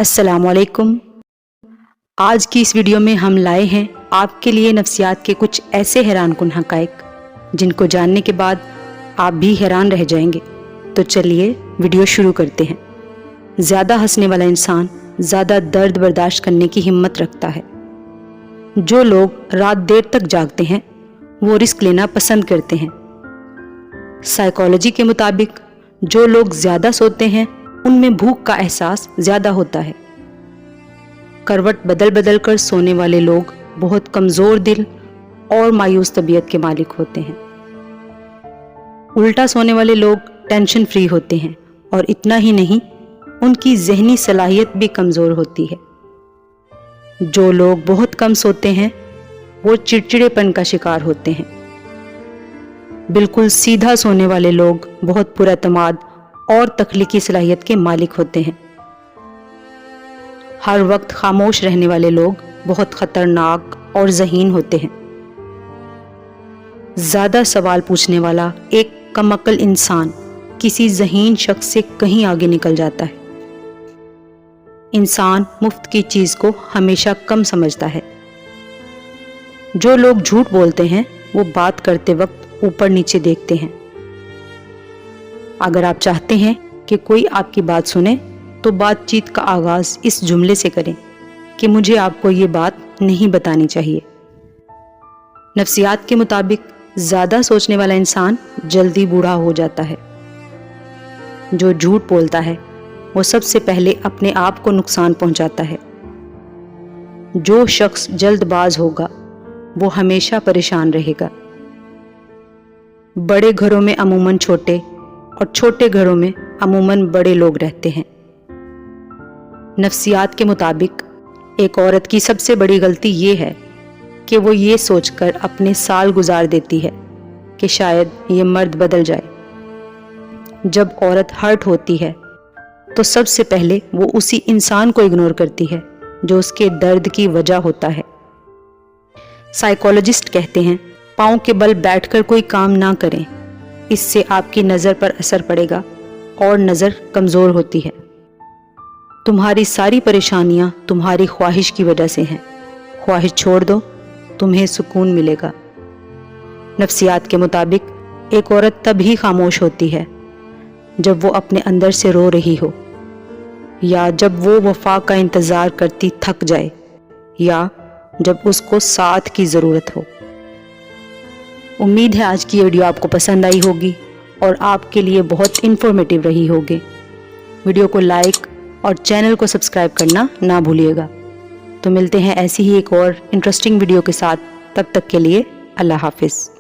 السلام علیکم۔ آج کی اس ویڈیو میں ہم لائے ہیں آپ کے لیے نفسیات کے کچھ ایسے حیران کن حقائق جن کو جاننے کے بعد آپ بھی حیران رہ جائیں گے۔ تو چلیے ویڈیو شروع کرتے ہیں۔ زیادہ ہنسنے والا انسان زیادہ درد برداشت کرنے کی ہمت رکھتا ہے۔ جو لوگ رات دیر تک جاگتے ہیں وہ رسک لینا پسند کرتے ہیں۔ سائیکالوجی کے مطابق جو لوگ زیادہ سوتے ہیں ان میں بھوک کا احساس زیادہ ہوتا ہے۔ کروٹ بدل بدل کر سونے والے لوگ بہت کمزور دل اور مایوس طبیعت کے مالک ہوتے ہیں۔ الٹا سونے والے لوگ ٹینشن فری ہوتے ہیں اور اتنا ہی نہیں، ان کی ذہنی صلاحیت بھی کمزور ہوتی ہے۔ جو لوگ بہت کم سوتے ہیں وہ چڑچڑے پن کا شکار ہوتے ہیں۔ بالکل سیدھا سونے والے لوگ بہت پراعتماد اور تخلیقی صلاحیت کے مالک ہوتے ہیں۔ ہر وقت خاموش رہنے والے لوگ بہت خطرناک اور ذہین ہوتے ہیں۔ زیادہ سوال پوچھنے والا ایک کم عقل انسان کسی ذہین شخص سے کہیں آگے نکل جاتا ہے۔ انسان مفت کی چیز کو ہمیشہ کم سمجھتا ہے۔ جو لوگ جھوٹ بولتے ہیں وہ بات کرتے وقت اوپر نیچے دیکھتے ہیں۔ اگر آپ چاہتے ہیں کہ کوئی آپ کی بات سنے تو بات چیت کا آغاز اس جملے سے کریں کہ مجھے آپ کو یہ بات نہیں بتانی چاہیے۔ نفسیات کے مطابق زیادہ سوچنے والا انسان جلدی بوڑھا ہو جاتا ہے۔ جو جھوٹ بولتا ہے وہ سب سے پہلے اپنے آپ کو نقصان پہنچاتا ہے۔ جو شخص جلد باز ہوگا وہ ہمیشہ پریشان رہے گا۔ بڑے گھروں میں عموماً چھوٹے اور چھوٹے گھروں میں عموماً بڑے لوگ رہتے ہیں۔ نفسیات کے مطابق ایک عورت کی سب سے بڑی غلطی یہ ہے کہ وہ یہ سوچ کر اپنے سال گزار دیتی ہے کہ شاید یہ مرد بدل جائے۔ جب عورت ہرٹ ہوتی ہے تو سب سے پہلے وہ اسی انسان کو اگنور کرتی ہے جو اس کے درد کی وجہ ہوتا ہے۔ سائیکالوجسٹ کہتے ہیں پاؤں کے بل بیٹھ کر کوئی کام نہ کریں، اس سے آپ کی نظر پر اثر پڑے گا اور نظر کمزور ہوتی ہے۔ تمہاری ساری پریشانیاں تمہاری خواہش کی وجہ سے ہیں، خواہش چھوڑ دو، تمہیں سکون ملے گا۔ نفسیات کے مطابق ایک عورت تب ہی خاموش ہوتی ہے جب وہ اپنے اندر سے رو رہی ہو، یا جب وہ وفا کا انتظار کرتی تھک جائے، یا جب اس کو ساتھ کی ضرورت ہو۔ امید ہے آج کی ویڈیو آپ کو پسند آئی ہوگی اور آپ کے لیے بہت انفارمیٹیو رہی ہوگی۔ ویڈیو کو لائک اور چینل کو سبسکرائب کرنا نہ بھولیے گا۔ تو ملتے ہیں ایسی ہی ایک اور انٹرسٹنگ ویڈیو کے ساتھ، تب تک کے لیے اللہ حافظ۔